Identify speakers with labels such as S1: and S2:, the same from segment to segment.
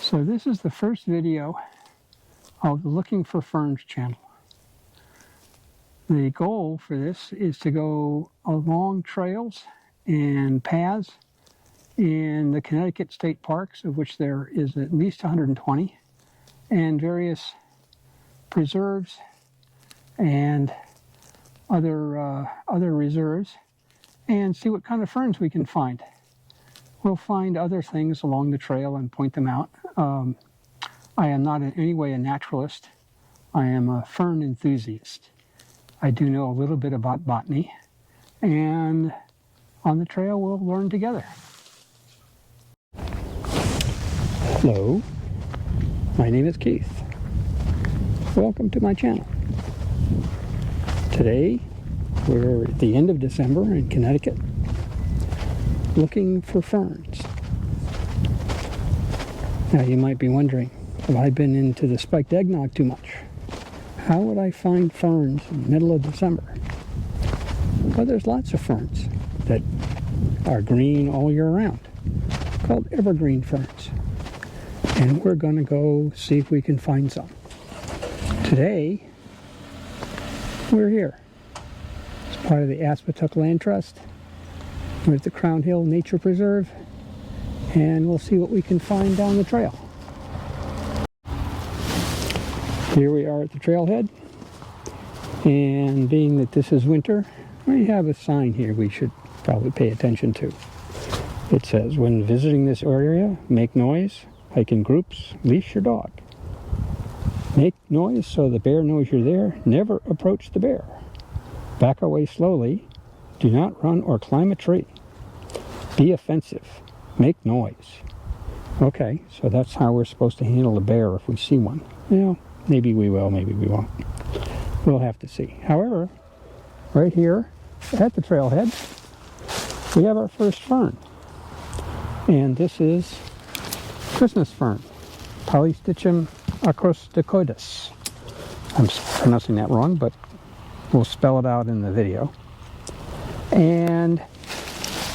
S1: So this is the first video of the Looking for Ferns channel. The goal for this is to go along trails and paths in the Connecticut state parks, of which there is at least 120, and various preserves and other reserves, and see what kind of ferns we can find. We'll find other things along the trail and point them out. I am not in any way a naturalist. I am a fern enthusiast. I do know a little bit about botany, and on the trail we'll learn together. Hello, my name is Keith. Welcome to my channel. Today we're at the end of December in Connecticut, looking for ferns. Now you might be wondering, have I been into the spiked eggnog too much? How would I find ferns in the middle of December? Well, there's lots of ferns that are green all year round, called evergreen ferns. And we're going to go see if we can find some. Today, we're here. It's part of the Aspectuck Land Trust. We're at the Crown Hill Nature Preserve, and we'll see what we can find down the trail. Here we are at the trailhead, and being that this is winter, we have a sign here we should probably pay attention to. It says, when visiting this area, make noise, hike in groups, leash your dog. Make noise so the bear knows you're there, never approach the bear. Back away slowly, do not run or climb a tree. Be offensive, make noise. Okay, so that's how we're supposed to handle a bear if we see one. Well, maybe we will, maybe we won't. We'll have to see. However, right here at the trailhead, we have our first fern. And this is Christmas fern, Polystichum acrostichoides. I'm pronouncing that wrong, but we'll spell it out in the video. And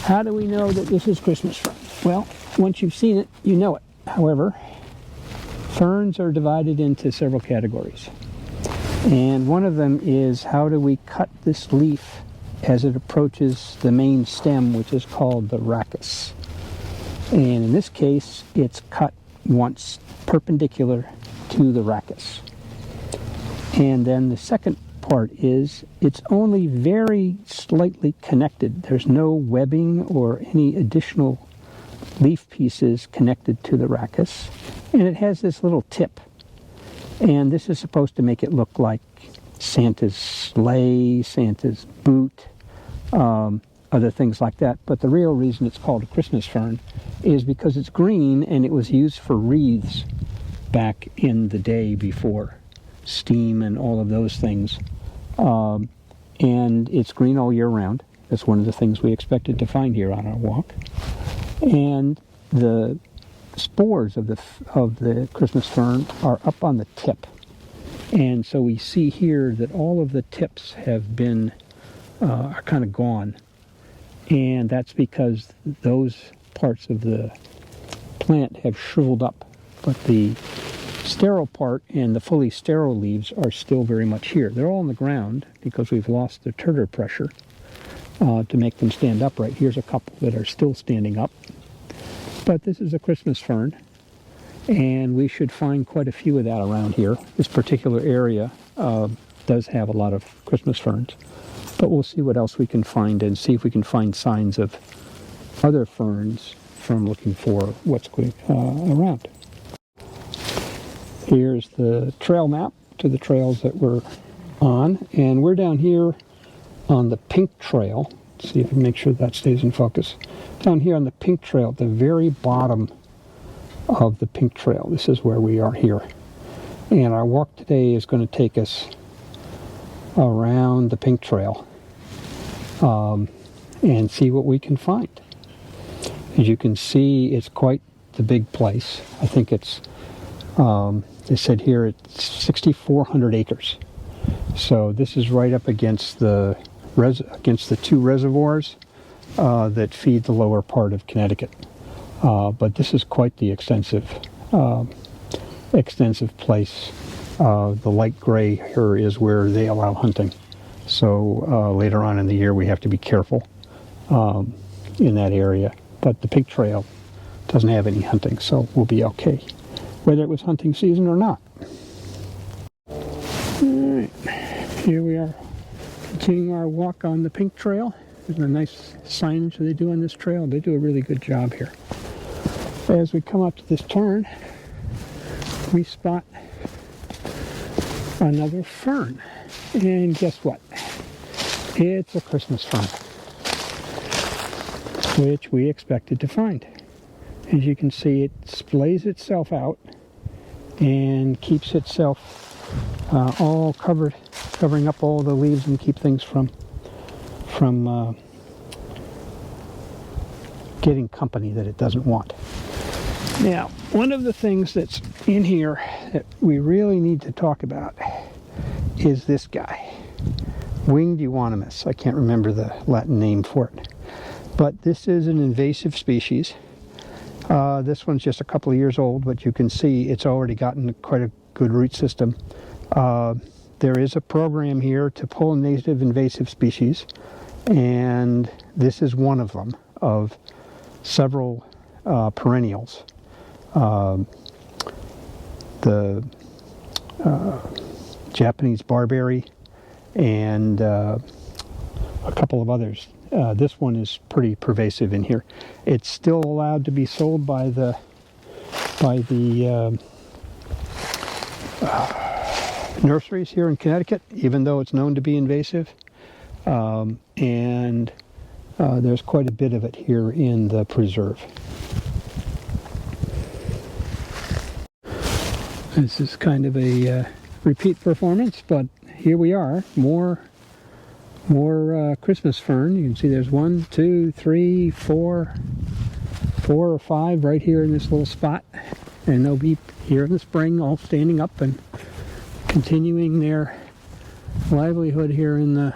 S1: how do we know that this is Christmas fern? Well, once you've seen it, you know it. However, ferns are divided into several categories. And one of them is, how do we cut this leaf as it approaches the main stem, which is called the rachis. And in this case, it's cut once perpendicular to the rachis. And then the second part is, it's only very slightly connected. There's no webbing or any additional leaf pieces connected to the rachis. And it has this little tip. And this is supposed to make it look like Santa's sleigh, Santa's boot, other things like that. But the real reason it's called a Christmas fern is because it's green, and it was used for wreaths back in the day before steam and all of those things. And it's green all year round. That's one of the things we expected to find here on our walk. And the spores of the Christmas fern are up on the tip. And so we see here that all of the tips have been, are kind of gone. And that's because those parts of the plant have shriveled up. But the sterile part and the fully sterile leaves are still very much here. They're all on the ground because we've lost the turtle pressure to make them stand upright. Here's a couple that are still standing up. But this is a Christmas fern, and we should find quite a few of that around here. This particular area does have a lot of Christmas ferns, but we'll see what else we can find and see if we can find signs of other ferns from looking for what's going around. Here's the trail map to the trails that we're on, and we're down here on the Pink Trail. Let's see if we can make sure that stays in focus. Down here on the Pink Trail, at the very bottom of the Pink Trail. This is where we are here. And our walk today is going to take us around the Pink Trail and see what we can find. As you can see, it's quite the big place. I think it's, they said here, it's 6,400 acres. So this is right up against the two reservoirs that feed the lower part of Connecticut. But this is quite the extensive extensive place. The light gray here is where they allow hunting. So later on in the year we have to be careful in that area. But the pink trail doesn't have any hunting, so we'll be okay, whether it was hunting season or not. Alright, here we are continuing our walk on the pink trail. There's a nice signage they do on this trail. They do a really good job here. As we come up to this turn, we spot another fern. And guess what? It's a Christmas fern, which we expected to find. As you can see, it splays itself out and keeps itself all covering up all the leaves and keep things from getting company that it doesn't want. Now, one of the things that's in here that we really need to talk about is this guy, winged Euonymus. I can't remember the Latin name for it, but this is an invasive species. This one's just a couple of years old, but you can see it's already gotten quite a good root system. There is a program here to pull native invasive species, and this is one of them, of several perennials. The Japanese barberry and a couple of others. This one is pretty pervasive in here. It's still allowed to be sold by the nurseries here in Connecticut, even though it's known to be invasive. And there's quite a bit of it here in the preserve. This is kind of a repeat performance, but here we are, more Christmas fern. You can see there's 1, 2, 3, 4 or 5 right here in this little spot, and they'll be here in the spring, all standing up and continuing their livelihood here in the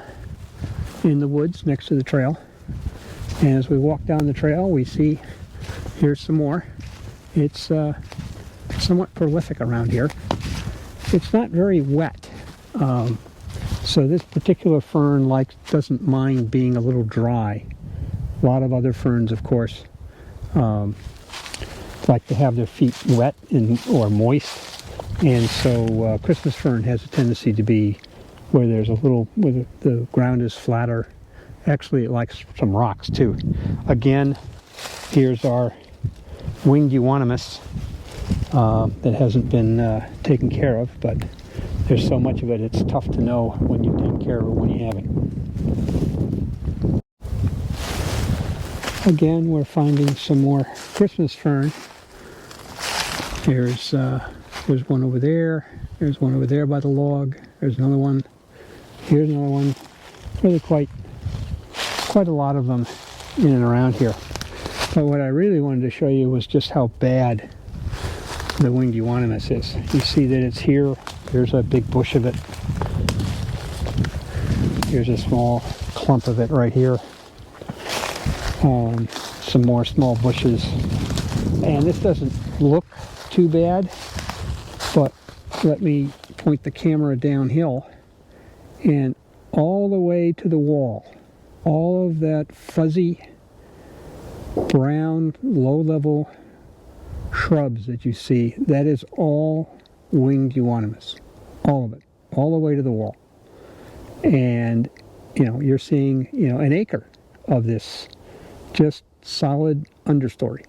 S1: woods next to the trail. And as we walk down the trail, we see here's some more. It's somewhat prolific around here. It's not very wet, so this particular fern doesn't mind being a little dry. A lot of other ferns, of course, like to have their feet wet or moist, and so Christmas fern has a tendency to be where there's where the ground is flatter. Actually, it likes some rocks too. Again, here's our winged Euonymus that hasn't been taken care of, but there's so much of it, it's tough to know when you've taken care of it when you haven't. Again, we're finding some more Christmas fern. There's one over there. There's one over there by the log. There's another one. Here's another one. Really quite a lot of them in and around here. But what I really wanted to show you was just how bad the winged Euonymus is. You see that it's here. There's a big bush of it. Here's a small clump of it right here. Some more small bushes. And this doesn't look too bad, but let me point the camera downhill, and all the way to the wall, all of that fuzzy brown low-level shrubs that you see, that is all winged Euonymus. All of it, all the way to the wall. And you're seeing an acre of this just solid understory.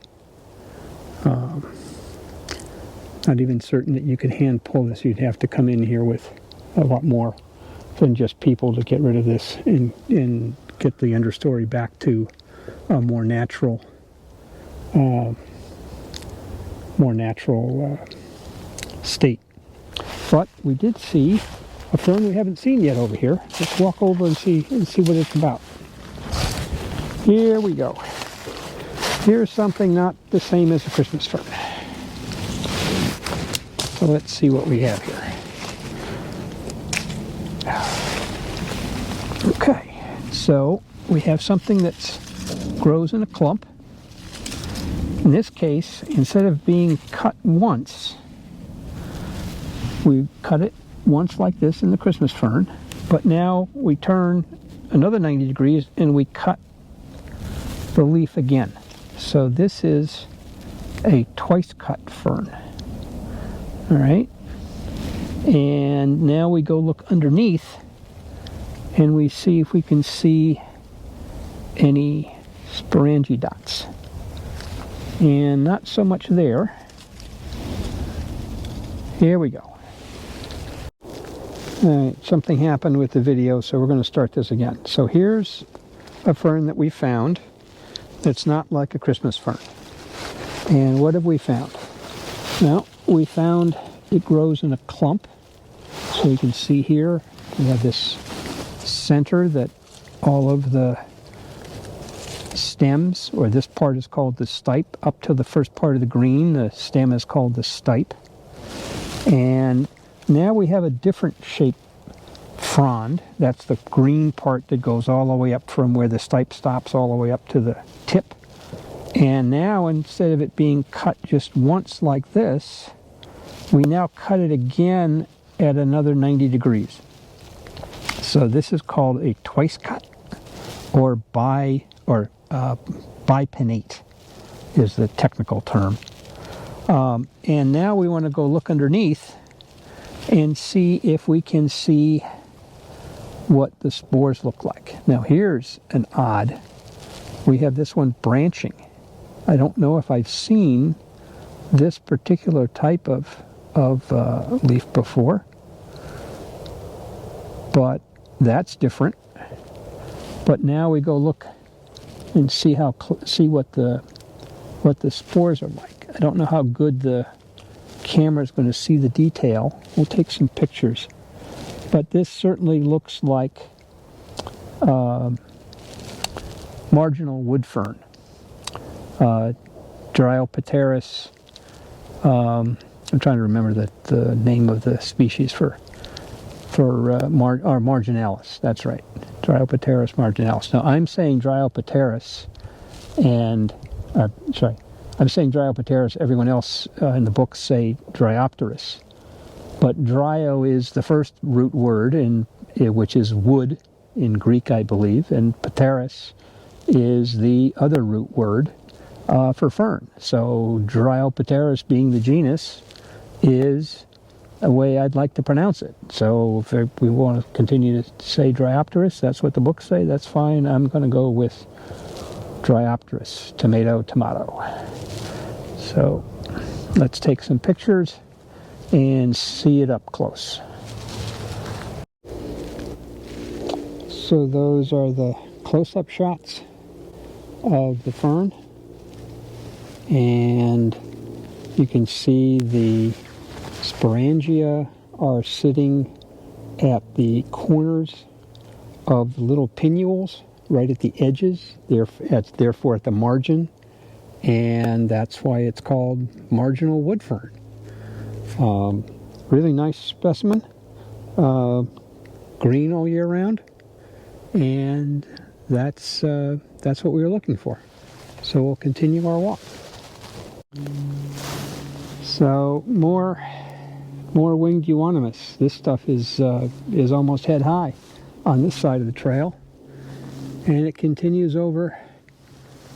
S1: Not even certain that you could hand pull this. You'd have to come in here with a lot more than just people to get rid of this and get the understory back to a more natural state. But we did see a fern we haven't seen yet over here. Let's walk over and see what it's about. Here we go. Here's something not the same as a Christmas fern. So let's see what we have here. Okay, so we have something that grows in a clump, In this case, instead of being cut once, we cut it once like this in the Christmas fern, but now we turn another 90 degrees and we cut the leaf again. So this is a twice cut fern. All right. And now we go look underneath and we see if we can see any sporangidots. And not so much there. Here we go. All right, something happened with the video, so we're going to start this again. So here's a fern that we found that's not like a Christmas fern. And what have we found? Well, we found it grows in a clump. So you can see here, we have this center that all of the stems, or this part is called the stipe, up to the first part of the green, the stem is called the stipe. And now we have a different shaped frond. That's the green part that goes all the way up from where the stipe stops all the way up to the tip. And now, instead of it being cut just once like this, we now cut it again at another 90 degrees. So this is called a twice cut, or bipinnate is the technical term. And now we want to go look underneath and see if we can see what the spores look like. Now here's an odd. We have this one branching. I don't know if I've seen this particular type of leaf before, but that's different. But now we go look and see what the spores are like. I don't know how good the camera is going to see the detail. We'll take some pictures, but this certainly looks like marginal woodfern, Dryopteris. I'm trying to remember the name of the species for marginalis. That's right, Dryopteris marginalis. Now I'm saying Dryopteris, and I'm saying Dryopteris. Everyone else in the book say Dryopteris, but dryo is the first root word, which is wood in Greek, I believe, and pteris is the other root word for fern. So Dryopteris, being the genus, is a way I'd like to pronounce it. So if we want to continue to say Dryopteris, that's what the books say, that's fine. I'm going to go with Dryopteris, tomato, tomato. So let's take some pictures and see it up close. So those are the close-up shots of the fern, and you can see the sporangia are sitting at the corners of the little pinnules, right at the edges, therefore at the margin, and that's why it's called marginal woodfern. Really nice specimen, green all year round, and that's what we were looking for. So we'll continue our walk. So more winged Euonymus. This stuff is almost head high on this side of the trail, and it continues over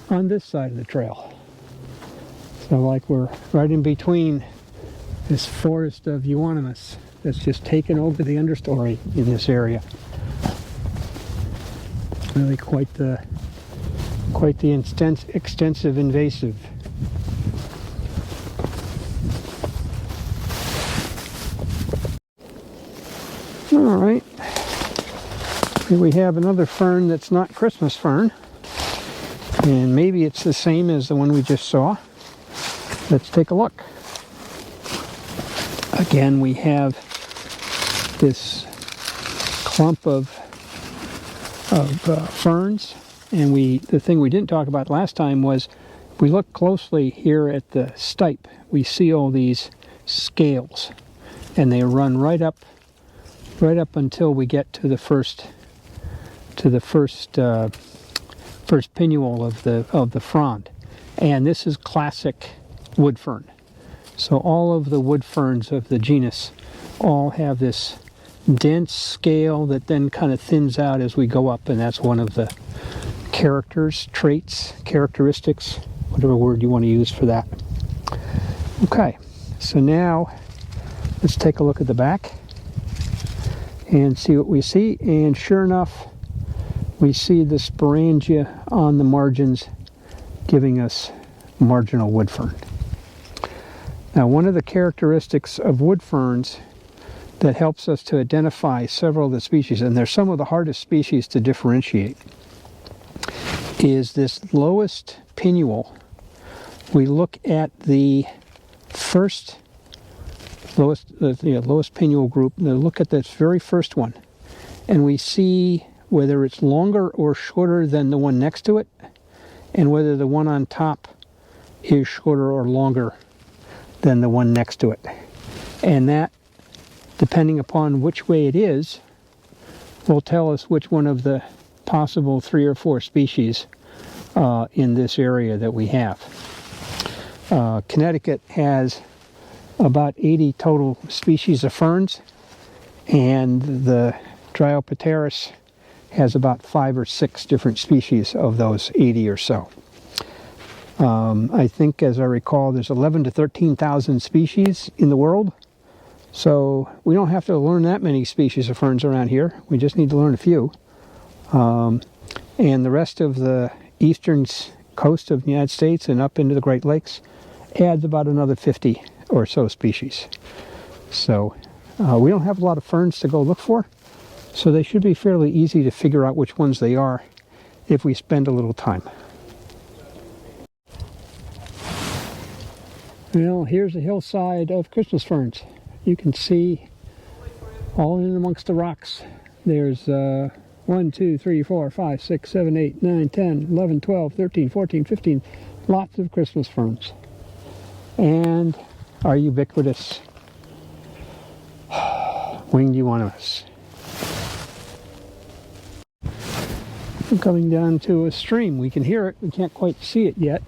S1: on this side of the trail. So like we're right in between this forest of Euonymus that's just taken over the understory in this area. Really quite the extensive invasive. All right, here we have another fern that's not Christmas fern, and maybe it's the same as the one we just saw. Let's take a look. Again, we have this clump of ferns, and the thing we didn't talk about last time was, if we look closely here at the stipe, we see all these scales, and they run right up until we get to the first pinnule of the frond. And this is classic wood fern. So all of the wood ferns of the genus all have this dense scale that then kind of thins out as we go up, and that's one of the characteristics, whatever word you want to use for that. Okay, so now let's take a look at the back and see what we see. And sure enough, we see the sporangia on the margins giving us marginal wood fern. Now, one of the characteristics of wood ferns that helps us to identify several of the species, and they're some of the hardest species to differentiate, is this lowest pinnule. We look at the lowest pinnule group, and look at this very first one, and we see whether it's longer or shorter than the one next to it, and whether the one on top is shorter or longer than the one next to it. And that, depending upon which way it is, will tell us which one of the possible 3 or 4 species in this area that we have. Connecticut has about 80 total species of ferns, and the Dryopteris has about 5 or 6 different species of those 80 or so. I think, as I recall, there's 11 to 13,000 species in the world. So we don't have to learn that many species of ferns around here. We just need to learn a few. And the rest of the eastern coast of the United States and up into the Great Lakes adds about another 50 or so species. So we don't have a lot of ferns to go look for, so they should be fairly easy to figure out which ones they are if we spend a little time. Well, here's a hillside of Christmas ferns. You can see all in amongst the rocks. There's 1, 2, 3, 4, 5, 6, 7, 8, 9, 10, 11, 12, 13, 14, 15. Lots of Christmas ferns. And our ubiquitous winged Euonymus. I'm coming down to a stream. We can hear it. We can't quite see it yet.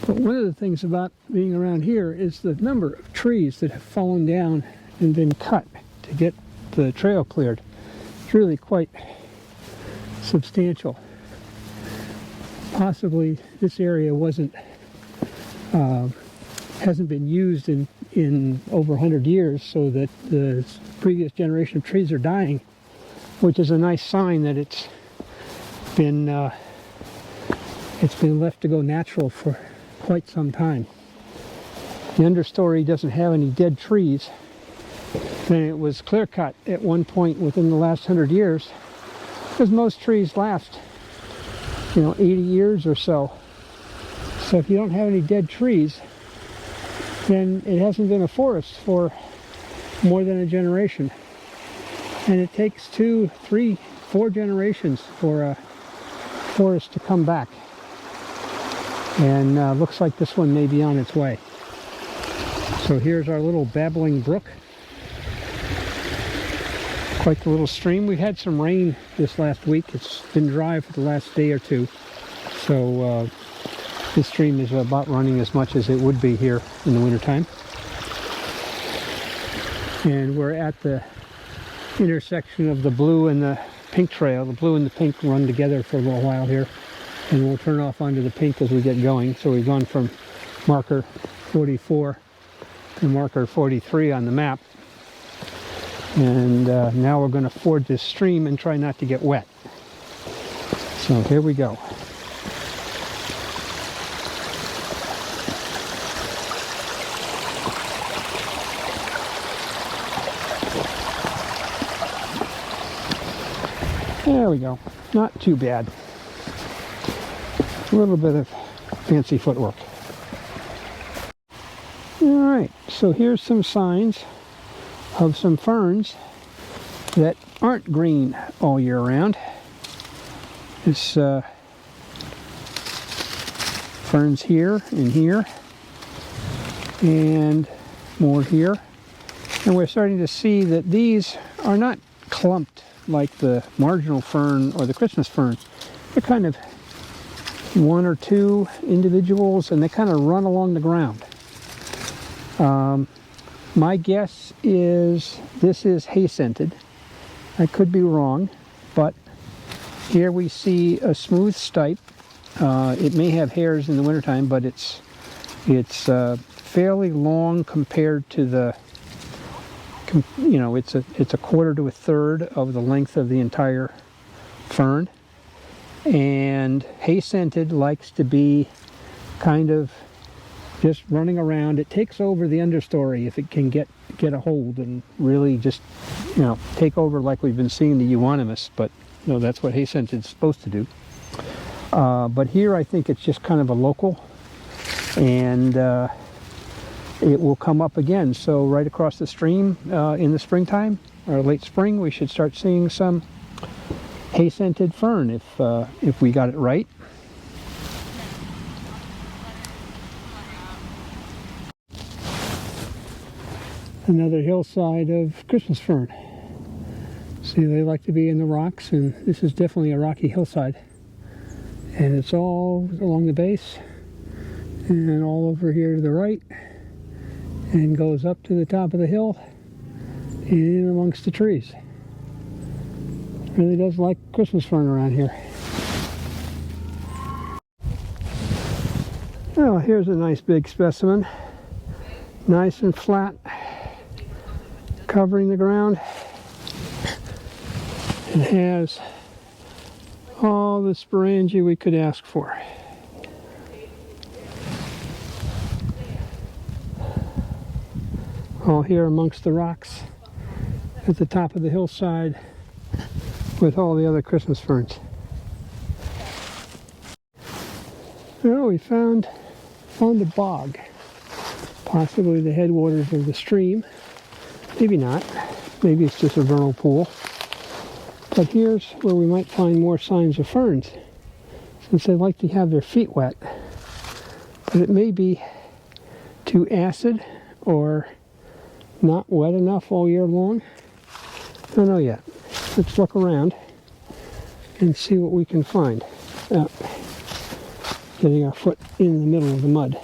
S1: But one of the things about being around here is the number of trees that have fallen down and been cut to get the trail cleared. It's really quite substantial. Possibly this area hasn't been used in over 100 years, so that the previous generation of trees are dying, which is a nice sign that it's been left to go natural for quite some time. The understory doesn't have any dead trees, and it was clear cut at one point within the last 100 years, because most trees last 80 years or so. So if you don't have any dead trees, then it hasn't been a forest for more than a generation, and it takes 2, 3, 4 generations for a forest to come back. And looks like this one may be on its way. So here's our little babbling brook. Quite the little stream. We had some rain this last week. It's been dry for the last day or two. So this stream is about running as much as it would be here in the wintertime. And we're at the intersection of the blue and the pink trail. The blue and the pink run together for a little while here, and we'll turn off onto the pink as we get going. So we've gone from marker 44 to marker 43 on the map, and now we're going to ford this stream and try not to get wet. So here we go. There we go. Not too bad. A little bit of fancy footwork. Alright, so here's some signs of some ferns that aren't green all year round. This ferns here and here, and more here. And we're starting to see that these are not clumped like the marginal fern or the Christmas fern. They're kind of one or two individuals, and they kind of run along the ground. My guess is this is Hayscented. I could be wrong, but here we see a smooth stipe. It may have hairs in the wintertime, but it's fairly long compared to the, you know, it's a quarter to a third of the length of the entire fern. And Hayscented likes to be kind of just running around. It takes over the understory if it can get a hold and really just, you know, take over like we've been seeing the Euonymus, but you know, that's what Hayscented is supposed to do. But here I think it's just kind of a local, and it will come up again. So right across the stream in the springtime or late spring, we should start seeing some Hayscented fern if we got it right. Another hillside of Christmas fern. See, they like to be in the rocks, and this is definitely a rocky hillside. And it's all along the base and all over here to the right, and goes up to the top of the hill and in amongst the trees. Really does like Christmas fern around here. Oh, here's a nice big specimen. Nice and flat, covering the ground. It has all the sporangia we could ask for. All here amongst the rocks at the top of the hillside with all the other Christmas ferns. Well, we found a bog, possibly the headwaters of the stream. Maybe not. Maybe it's just a vernal pool. But here's where we might find more signs of ferns, since they like to have their feet wet. But it may be too acid or not wet enough all year long. I don't know yet. Let's look around and see what we can find. Getting our foot in the middle of the mud.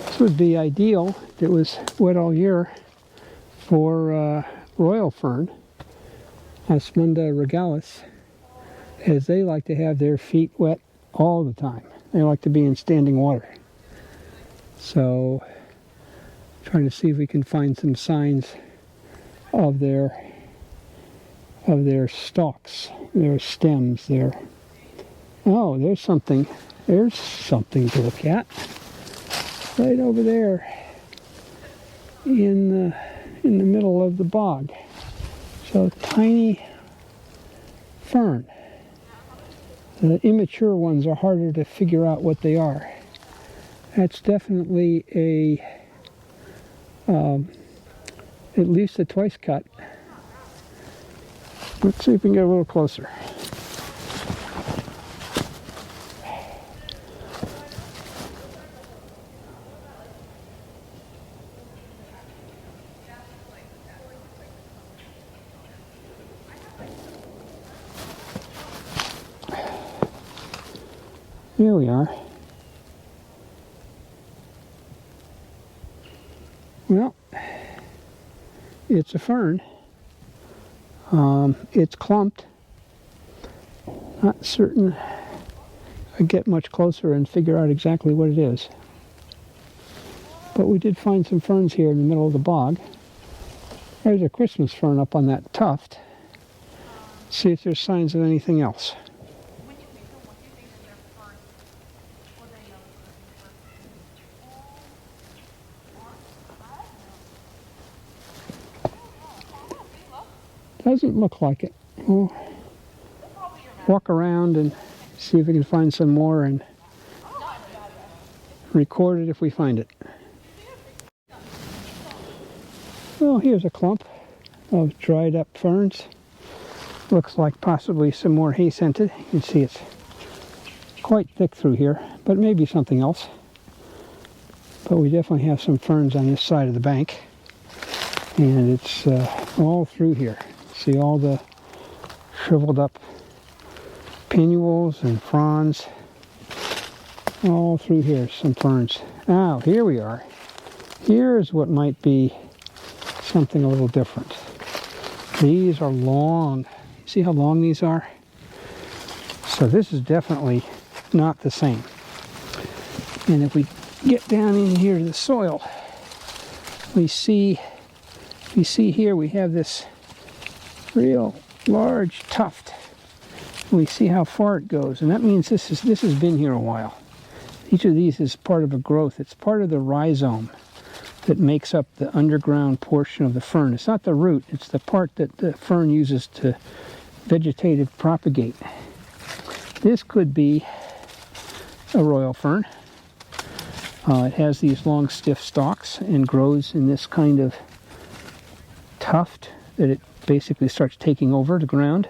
S1: This would be ideal if it was wet all year for royal fern, Osmunda regalis, as they like to have their feet wet all the time. They like to be in standing water. So, trying to see if we can find some signs of their stalks, their stems, their... Oh, there's something to look at. Right over there in the middle of the bog. So tiny fern. The immature ones are harder to figure out what they are. That's definitely at least a twice cut. Let's see if we can get a little closer. Here we are. Well, it's a fern. It's clumped. Not certain I'd get much closer and figure out exactly what it is. But we did find some ferns here in the middle of the bog. There's a Christmas fern up on that tuft. See if there's signs of anything else. Doesn't look like it. We'll walk around and see if we can find some more and record it if we find it. Well, here's a clump of dried up ferns. Looks like possibly some more Hayscented. You can see it's quite thick through here, but maybe something else. But we definitely have some ferns on this side of the bank, and it's all through here. See all the shriveled up pinnules and fronds all through here, some ferns. Now, here we are. Here's what might be something a little different. These are long. See how long these are? So this is definitely not the same. And if we get down in here to the soil, we see here we have this real large tuft. We see how far it goes, and that means this has been here a while. Each of these is part of a growth. It's part of the rhizome that makes up the underground portion of the fern. It's not the root, it's the part that the fern uses to vegetative propagate. This could be a royal fern. It has these long stiff stalks and grows in this kind of tuft that it basically starts taking over the ground.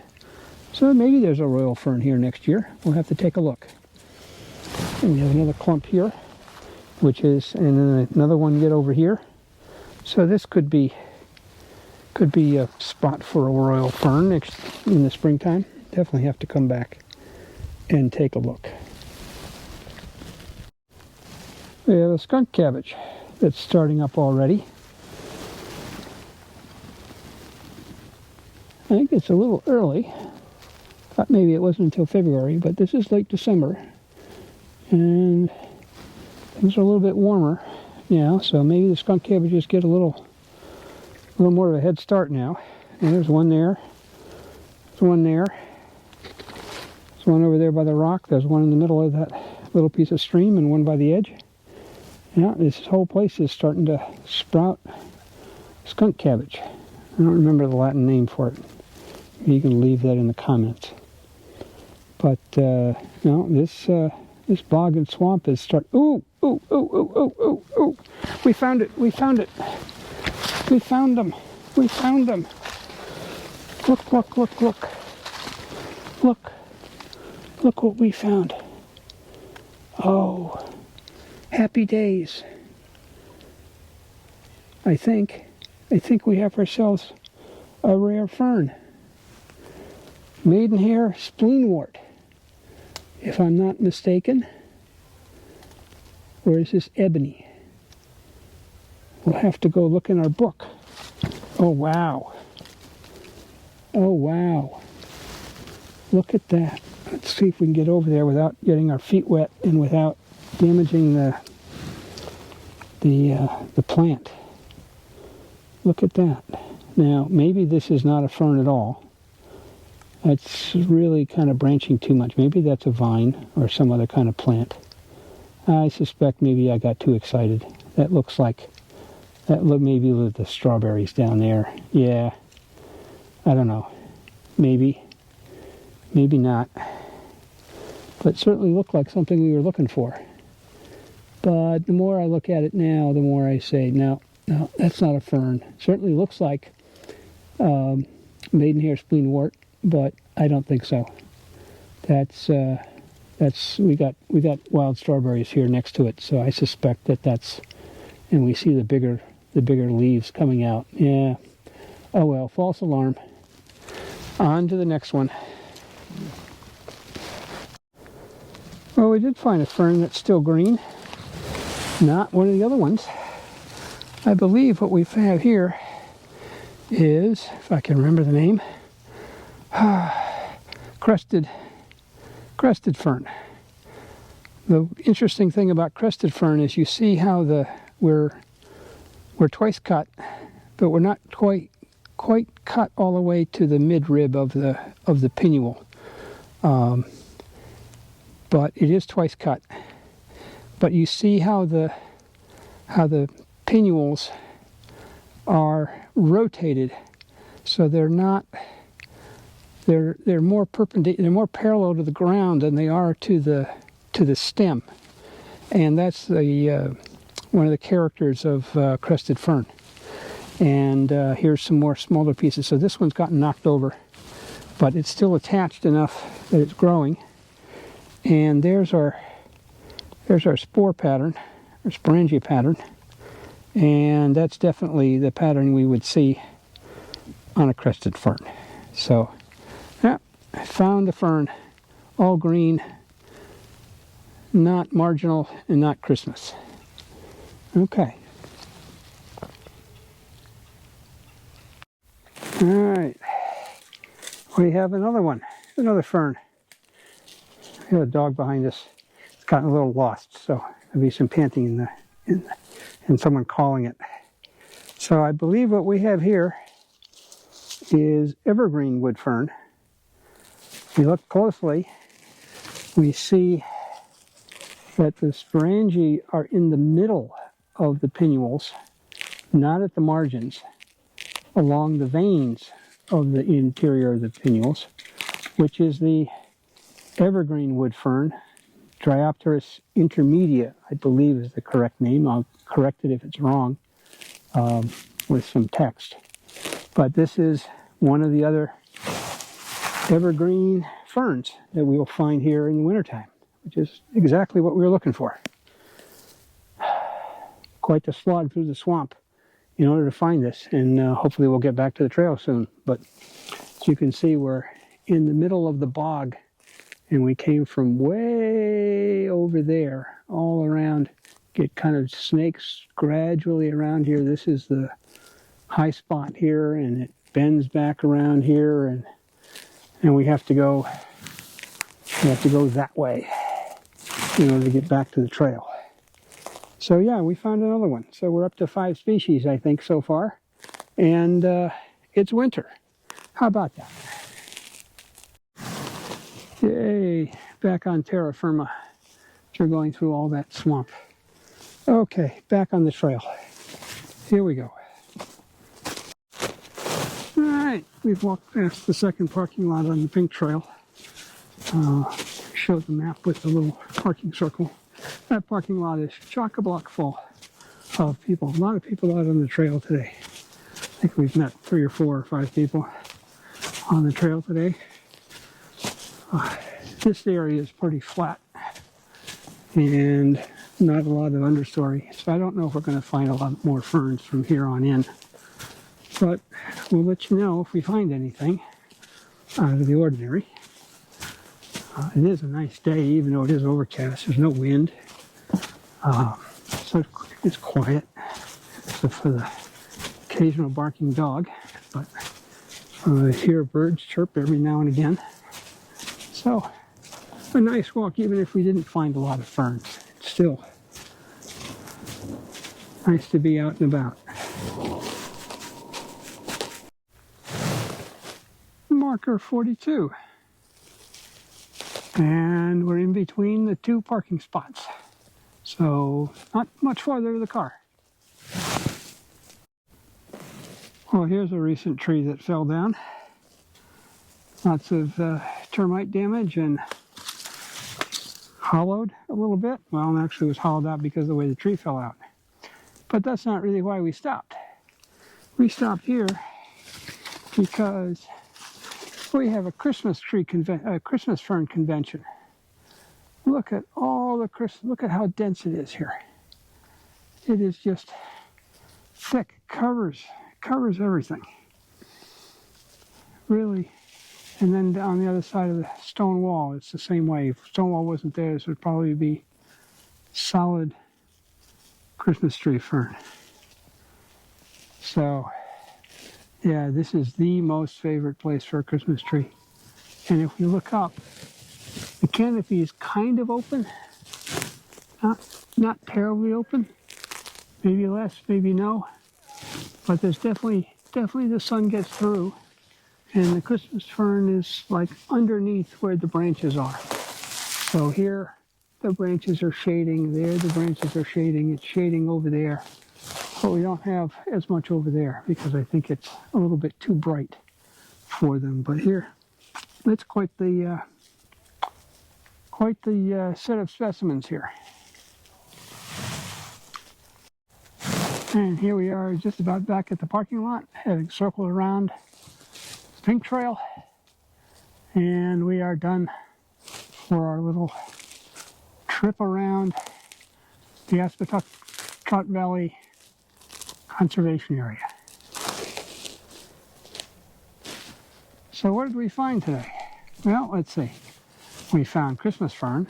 S1: So maybe there's a royal fern here next year. We'll have to take a look. And we have another clump here, which is, and then another one get over here. So this could be a spot for a royal fern next in the springtime. Definitely have to come back and take a look. We have a skunk cabbage that's starting up already. I think it's a little early. Thought maybe it wasn't until February, but this is late December. And things are a little bit warmer now, so maybe the skunk cabbages get a little more of a head start now. And there's one there. There's one there. There's one over there by the rock. There's one in the middle of that little piece of stream and one by the edge. Yeah, this whole place is starting to sprout skunk cabbage. I don't remember the Latin name for it. You can leave that in the comments. But no, this bog and swamp is ooh, ooh, ooh, ooh, ooh, ooh, ooh. We found it. We found it. We found them. We found them. Look, look, look, look. Look. Look what we found. Oh, happy days. I think we have ourselves a rare fern. Maidenhair Spleenwort, if I'm not mistaken. Or is this ebony? We'll have to go look in our book. Oh, wow. Oh, wow. Look at that. Let's see if we can get over there without getting our feet wet and without damaging the plant. Look at that. Now, maybe this is not a fern at all. It's really kind of branching too much. Maybe that's a vine or some other kind of plant. I suspect maybe I got too excited. That looks like, maybe the strawberries down there. Yeah, I don't know. Maybe not. But it certainly looked like something we were looking for. But the more I look at it now, the more I say, no, that's not a fern. Certainly looks like Maidenhair Spleenwort, but I don't think so. We got wild strawberries here next to it, so I suspect that's, and we see the bigger leaves coming out. Yeah. Oh well, false alarm. On to the next one. Well, we did find a fern that's still green. Not one of the other ones. I believe what we have here is, if I can remember the name, Crested Fern. The interesting thing about Crested Fern is you see how we're twice cut, but we're not quite cut all the way to the midrib of the pinnule. But it is twice cut. But you see how the pinnules are rotated, so they're not. They're more perpendicular. They're more parallel to the ground than they are to the stem, and that's one of the characters of Crested Fern. And here's some more smaller pieces. So this one's gotten knocked over, but it's still attached enough that it's growing. And there's our spore pattern, or sporangia pattern, and that's definitely the pattern we would see on a Crested Fern. So, yeah, I found the fern all green, not marginal and not Christmas. Okay. All right. We have another one, another fern. We have a dog behind us. It's gotten a little lost, so there'll be some panting and someone calling it. So I believe what we have here is Evergreen Woodfern. If we look closely, we see that the sporangi are in the middle of the pinnules, not at the margins, along the veins of the interior of the pinnules, which is the Evergreen Woodfern, Dryopteris intermedia, I believe is the correct name. I'll correct it if it's wrong with some text. But this is one of the other evergreen ferns that we will find here in the wintertime, which is exactly what we were looking for. Quite the slog through the swamp in order to find this, and hopefully we'll get back to the trail soon. But as you can see, we're in the middle of the bog, and we came from way over there all around. It kind of snakes gradually around here. This is the high spot here, and it bends back around here, and we have to go that way in order to get back to the trail. So yeah, we found another one. So we're up to 5 species, I think, so far, and it's winter. How about that? Yay, back on Terra firma after going through all that swamp. Okay, back on the trail. Here we go. All right, we've walked past the second parking lot on the pink trail. Show the map with the little parking circle. That parking lot is chock-a-block full of people. A lot of people out on the trail today. I think we've met 3 or 4 or 5 people on the trail today. This area is pretty flat and not a lot of understory, so I don't know if we're going to find a lot more ferns from here on in. But we'll let you know if we find anything out of the ordinary. It is a nice day, even though it is overcast. There's no wind, so it's quiet, except for the occasional barking dog. But I hear birds chirp every now and again. So a nice walk, even if we didn't find a lot of ferns. It's still nice to be out and about. Marker 42. And we're in between the 2 parking spots. So not much farther to the car. Well, here's a recent tree that fell down. Lots of termite damage and hollowed a little bit. Well, actually it was hollowed out because of the way the tree fell out. But that's not really why we stopped. We stopped here because we have a Christmas fern convention. Look at all the look at how dense it is here. It is just thick, covers everything. Really. And then on the other side of the stone wall, it's the same way. If stone wall wasn't there, this would probably be solid Christmas tree fern. So, yeah, this is the most favorite place for a Christmas tree. And if you look up, the canopy is kind of open, not terribly open. Maybe less, maybe no. But there's definitely the sun gets through. And the Christmas fern is like underneath where the branches are. So here, the branches are shading. There, the branches are shading. It's shading over there. But we don't have as much over there because I think it's a little bit too bright for them. But here, it's quite the set of specimens here. And here we are just about back at the parking lot, having circled around the pink trail. And we are done for our little trip around the Aspectuck Trout Valley Conservation Area. So what did we find today? Well, let's see. We found Christmas fern.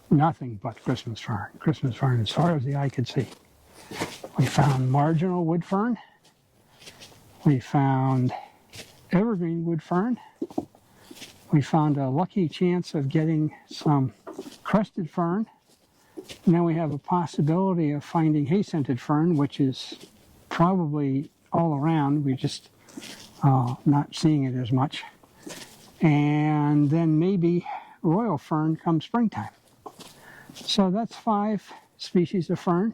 S1: Nothing but Christmas fern. Christmas fern as far as the eye could see. We found marginal woodfern. We found evergreen woodfern. We found a lucky chance of getting some crested fern. And then we have a possibility of finding Hayscented Fern, which is probably all around. We're just not seeing it as much. And then maybe royal fern come springtime. So that's 5 species of fern.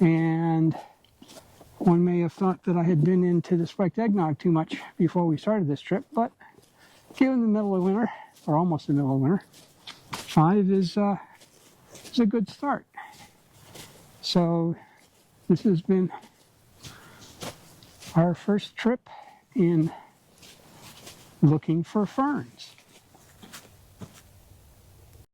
S1: And one may have thought that I had been into the spiked eggnog too much before we started this trip, but given the middle of winter, or almost the middle of winter, 5 is a good start. So this has been our first trip in looking for ferns.